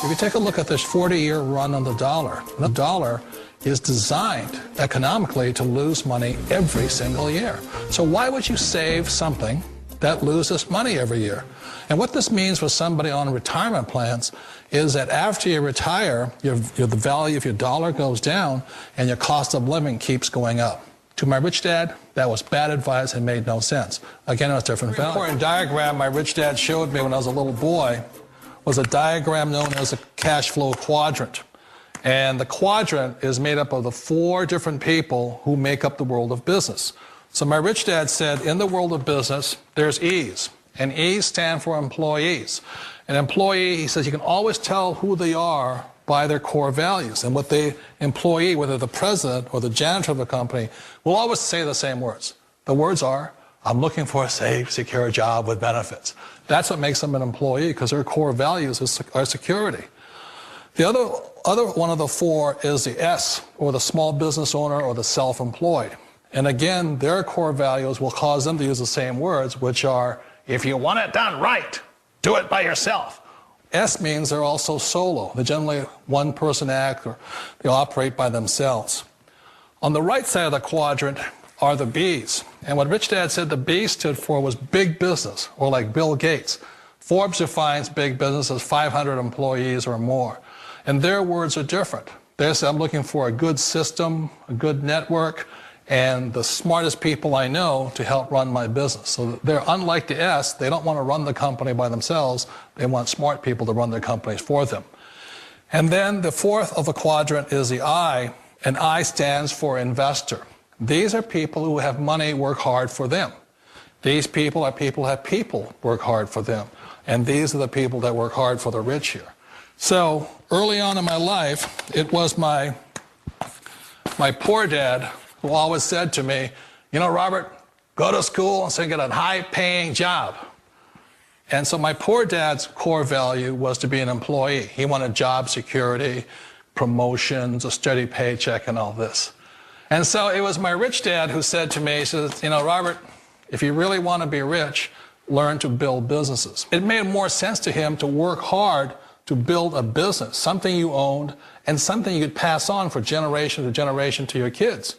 If you take a look at this 40-year run on the dollar is designed economically to lose money every single year. So why would you save something that loses money every year? And what this means for somebody on retirement plans is that after you retire, the value of your dollar goes down and your cost of living keeps going up. To my rich dad, that was bad advice and made no sense. Again, it was different value. An important diagram my rich dad showed me when I was a little boy was a diagram known as a cash flow quadrant. And the quadrant is made up of the 4 different people who make up the world of business. So my rich dad said, in the world of business, there's E's. And E's stand for employees. An employee, he says, you can always tell who they are by their core values. And what the employee, whether the president or the janitor of the company, will always say the same words. The words are, I'm looking for a safe, secure job with benefits. That's what makes them an employee, because their core values are security. The other one of the 4 is the S, or the small business owner or the self-employed. And again, their core values will cause them to use the same words, which are, if you want it done right, do it by yourself. S means they're also solo. They're generally one-person act, or they operate by themselves. On the right side of the quadrant are the B's. And what Rich Dad said the B stood for was big business, or like Bill Gates. Forbes defines big business as 500 employees or more. And their words are different. They say, I'm looking for a good system, a good network, and the smartest people I know to help run my business. So they're unlike the S. They don't want to run the company by themselves. They want smart people to run their companies for them. And then the 4th of the quadrant is the I, and I stands for investor. These are people who have money work hard for them. These people are people who have people work hard for them. And these are the people that work hard for the rich here. So early on in my life, it was my poor dad who always said to me, you know, Robert, go to school and so get a high-paying job. And so my poor dad's core value was to be an employee. He wanted job security, promotions, a steady paycheck, and all this. And so it was my rich dad who said to me, he says, you know, Robert, if you really want to be rich, learn to build businesses. It made more sense to him to work hard to build a business, something you owned, and something you could pass on for generation to generation to your kids.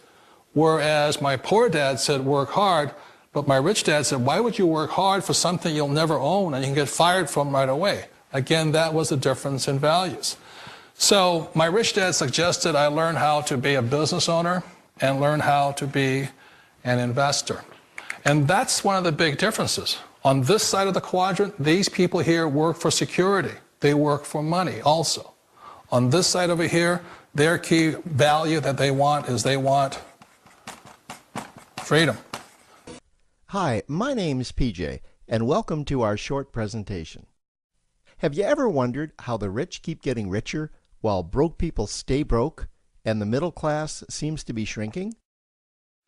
Whereas my poor dad said, work hard, but my rich dad said, why would you work hard for something you'll never own and you can get fired from right away? Again, that was the difference in values. So my rich dad suggested I learn how to be a business owner and learn how to be an investor. And that's one of the big differences. On this side of the quadrant, these people here work for security. They work for money also. On this side over here, their key value that they want is they want freedom. Hi, my name's PJ, and welcome to our short presentation. Have you ever wondered how the rich keep getting richer while broke people stay broke and the middle class seems to be shrinking?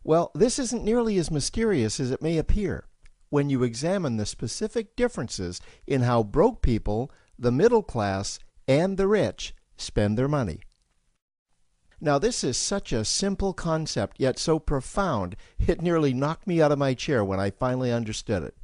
Well, this isn't nearly as mysterious as it may appear when you examine the specific differences in how broke people, the middle class, and the rich spend their money. Now, this is such a simple concept, yet so profound, it nearly knocked me out of my chair when I finally understood it.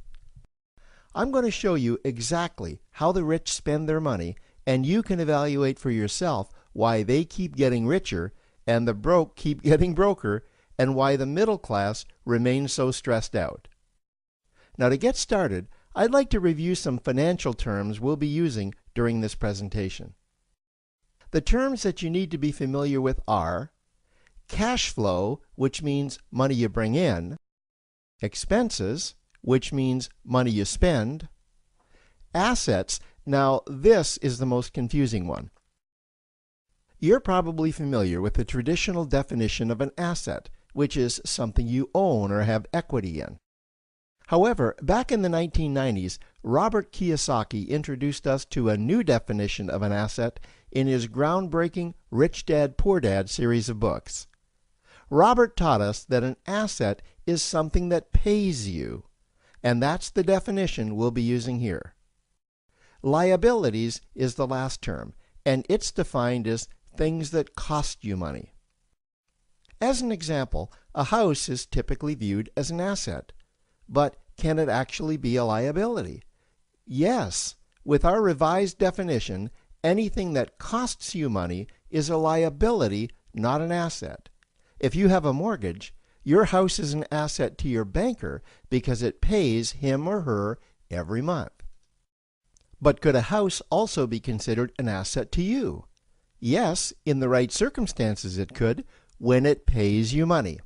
I'm going to show you exactly how the rich spend their money, and you can evaluate for yourself why they keep getting richer and the broke keep getting broker, and why the middle class remains so stressed out. Now, to get started, I'd like to review some financial terms we'll be using during this presentation. The terms that you need to be familiar with are cash flow, which means money you bring in, expenses, which means money you spend, assets. Now, this is the most confusing one. You're probably familiar with the traditional definition of an asset, which is something you own or have equity in. However, back in the 1990s, Robert Kiyosaki introduced us to a new definition of an asset in his groundbreaking Rich Dad, Poor Dad series of books. Robert taught us that an asset is something that pays you, and that's the definition we'll be using here. Liabilities is the last term, and it's defined as things that cost you money. As an example, a house is typically viewed as an asset. But can it actually be a liability? Yes. With our revised definition, Anything that costs you money is a liability, not an asset. If you have a mortgage, your house is an asset to your banker because it pays him or her every month. But could a house also be considered an asset to you? Yes, in the right circumstances it could, when it pays you money.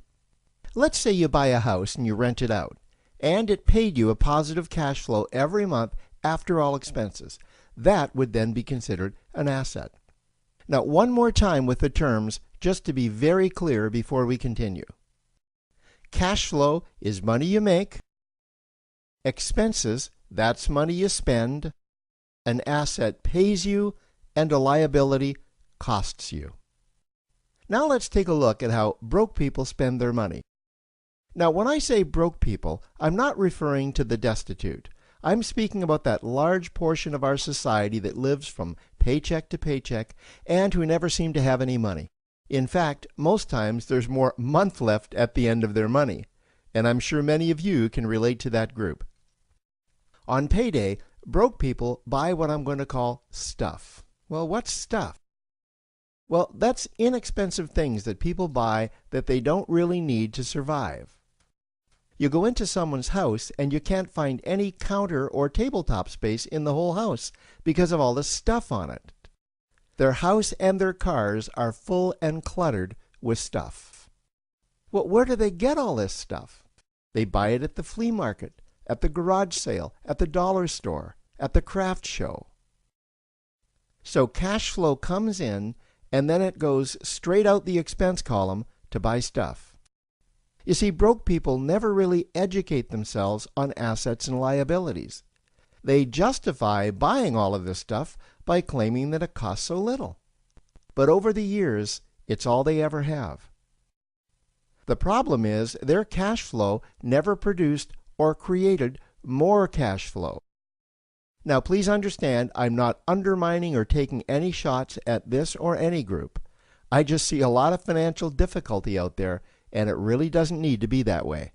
Let's say you buy a house and you rent it out, and it paid you a positive cash flow every month after all expenses. That would then be considered an asset. Now, one more time with the terms, just to be very clear before we continue. Cash flow is money you make. Expenses, that's money you spend. An asset pays you, and a liability costs you. Now let's take a look at how broke people spend their money. Now, when I say broke people, I'm not referring to the destitute. I'm speaking about that large portion of our society that lives from paycheck to paycheck and who never seem to have any money. In fact, most times there's more month left at the end of their money, and I'm sure many of you can relate to that group. On payday, broke people buy what I'm going to call stuff. Well, what's stuff? Well, that's inexpensive things that people buy that they don't really need to survive. You go into someone's house and you can't find any counter or tabletop space in the whole house because of all the stuff on it. Their house and their cars are full and cluttered with stuff. Well, where do they get all this stuff? They buy it at the flea market, at the garage sale, at the dollar store, at the craft show. So cash flow comes in and then it goes straight out the expense column to buy stuff. You see, broke people never really educate themselves on assets and liabilities. They justify buying all of this stuff by claiming that it costs so little. But over the years, it's all they ever have. The problem is their cash flow never produced or created more cash flow. Now, please understand, I'm not undermining or taking any shots at this or any group. I just see a lot of financial difficulty out there, and it really doesn't need to be that way.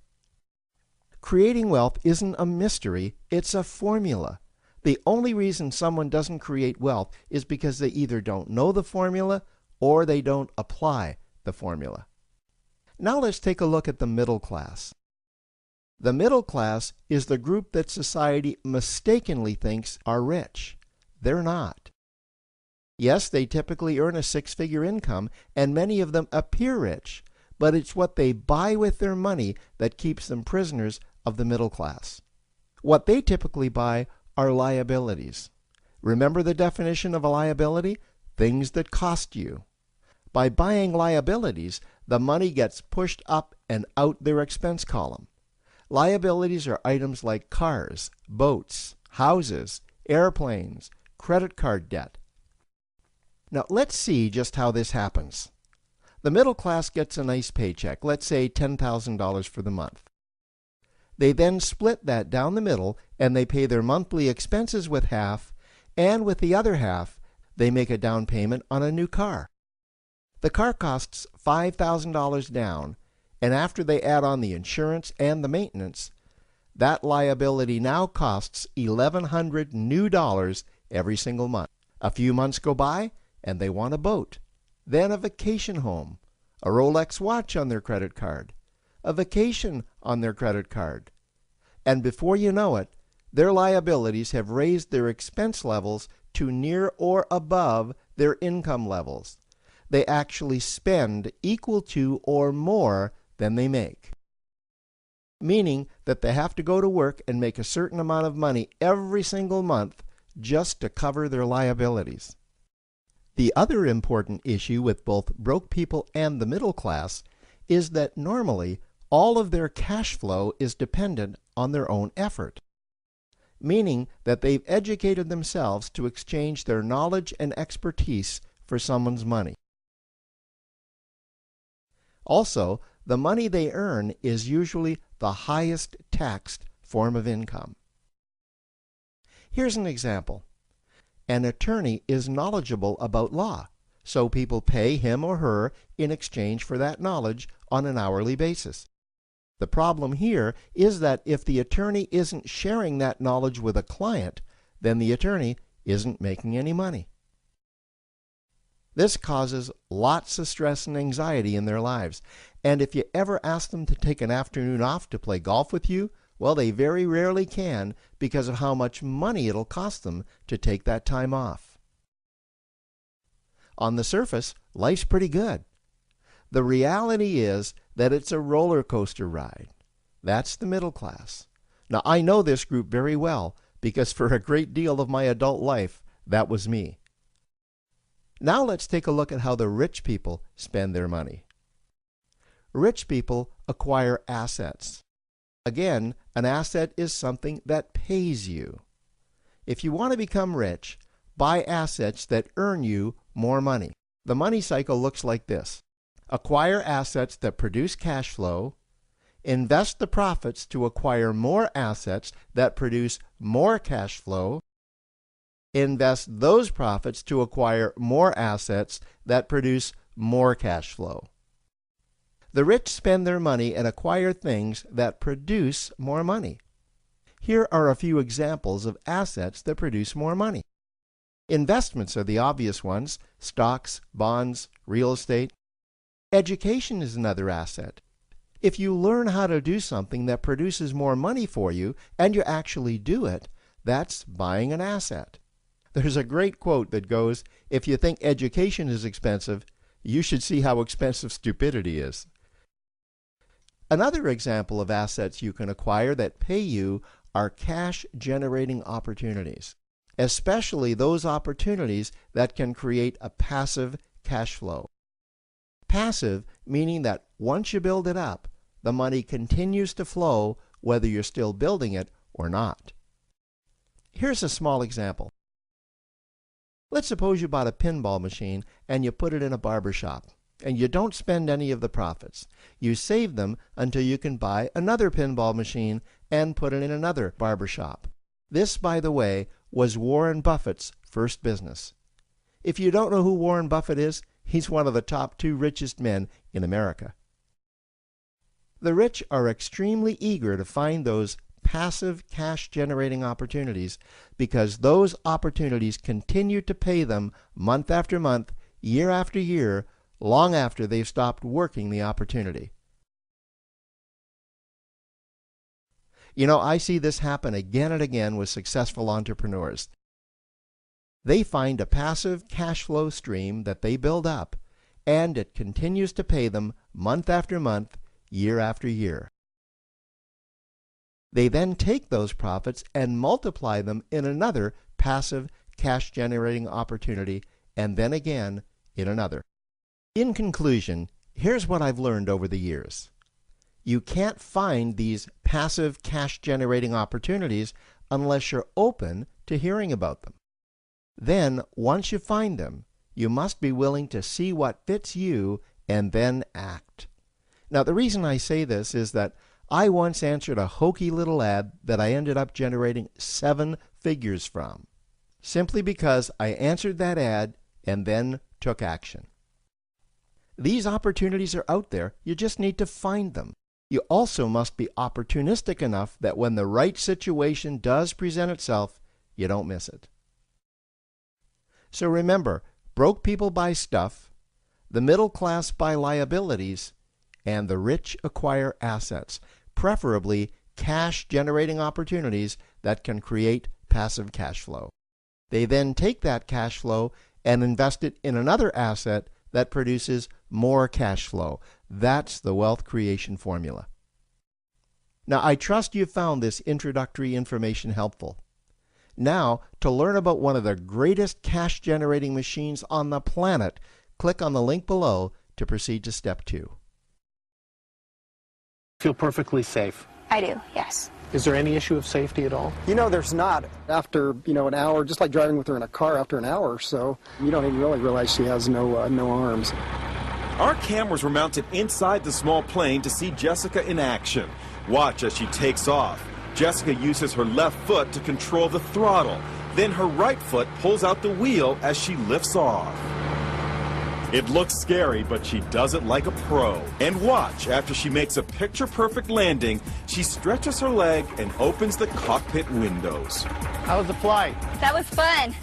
Creating wealth isn't a mystery, it's a formula. The only reason someone doesn't create wealth is because they either don't know the formula or they don't apply the formula. Now let's take a look at the middle class. The middle class is the group that society mistakenly thinks are rich. They're not. Yes, they typically earn a six-figure income, and many of them appear rich, but it's what they buy with their money that keeps them prisoners of the middle class. What they typically buy are liabilities. Remember the definition of a liability? Things that cost you. By buying liabilities, the money gets pushed up and out their expense column. Liabilities are items like cars, boats, houses, airplanes, credit card debt. Now let's see just how this happens. The middle class gets a nice paycheck, let's say $10,000 for the month. They then split that down the middle and they pay their monthly expenses with half, and with the other half, they make a down payment on a new car. The car costs $5,000 down, and after they add on the insurance and the maintenance, that liability now costs $1,100 new dollars every single month. A few months go by and they want a boat, then a vacation home, a Rolex watch on their credit card, a vacation on their credit card. And before you know it, their liabilities have raised their expense levels to near or above their income levels. They actually spend equal to or more than they make. Meaning that they have to go to work and make a certain amount of money every single month just to cover their liabilities. The other important issue with both broke people and the middle class is that normally all of their cash flow is dependent on their own effort, meaning that they've educated themselves to exchange their knowledge and expertise for someone's money. Also, the money they earn is usually the highest taxed form of income. Here's an example. An attorney is knowledgeable about law, so people pay him or her in exchange for that knowledge on an hourly basis. The problem here is that if the attorney isn't sharing that knowledge with a client, then the attorney isn't making any money. This causes lots of stress and anxiety in their lives. And if you ever ask them to take an afternoon off to play golf with you, well, they very rarely can because of how much money it'll cost them to take that time off. On the surface, life's pretty good. The reality is that it's a roller coaster ride. That's the middle class. Now, I know this group very well because for a great deal of my adult life, that was me. Now let's take a look at how the rich people spend their money. Rich people acquire assets. Again, an asset is something that pays you. If you want to become rich, buy assets that earn you more money. The money cycle looks like this. Acquire assets that produce cash flow, invest the profits to acquire more assets that produce more cash flow, invest those profits to acquire more assets that produce more cash flow. The rich spend their money and acquire things that produce more money. Here are a few examples of assets that produce more money. Investments are the obvious ones: stocks, bonds, real estate. Education is another asset. If you learn how to do something that produces more money for you and you actually do it, that's buying an asset. There's a great quote that goes, "If you think education is expensive, you should see how expensive stupidity is." Another example of assets you can acquire that pay you are cash-generating opportunities, especially those opportunities that can create a passive cash flow. Passive meaning that once you build it up, the money continues to flow whether you're still building it or not. Here's a small example. Let's suppose you bought a pinball machine and you put it in a barber shop, and you don't spend any of the profits. You save them until you can buy another pinball machine and put it in another barber shop. This, by the way, was Warren Buffett's first business. If you don't know who Warren Buffett is, he's one of the top 2 richest men in America. The rich are extremely eager to find those passive cash-generating opportunities because those opportunities continue to pay them month after month, year after year, long after they've stopped working the opportunity. You know, I see this happen again and again with successful entrepreneurs. They find a passive cash flow stream that they build up, and it continues to pay them month after month, year after year. They then take those profits and multiply them in another passive cash-generating opportunity, and then again in another. In conclusion, here's what I've learned over the years. You can't find these passive cash-generating opportunities unless you're open to hearing about them. Then, once you find them, you must be willing to see what fits you and then act. Now, the reason I say this is that I once answered a hokey little ad that I ended up generating 7 figures from, simply because I answered that ad and then took action. These opportunities are out there. You just need to find them. You also must be opportunistic enough that when the right situation does present itself, you don't miss it. So remember, broke people buy stuff, the middle class buy liabilities, and the rich acquire assets, preferably cash-generating opportunities that can create passive cash flow. They then take that cash flow and invest it in another asset that produces more cash flow. That's the wealth creation formula. Now, I trust you found this introductory information helpful. Now, to learn about one of the greatest cash-generating machines on the planet, click on the link below to proceed to step 2. Feel perfectly safe? I do, yes. Is there any issue of safety at all? You know, there's not. After, an hour, just like driving with her in a car, after an hour or so, you don't even really realize she has no arms. Our cameras were mounted inside the small plane to see Jessica in action. Watch as she takes off. Jessica uses her left foot to control the throttle. Then her right foot pulls out the wheel as she lifts off. It looks scary, but she does it like a pro. And watch, after she makes a picture-perfect landing, she stretches her leg and opens the cockpit windows. How was the flight? That was fun.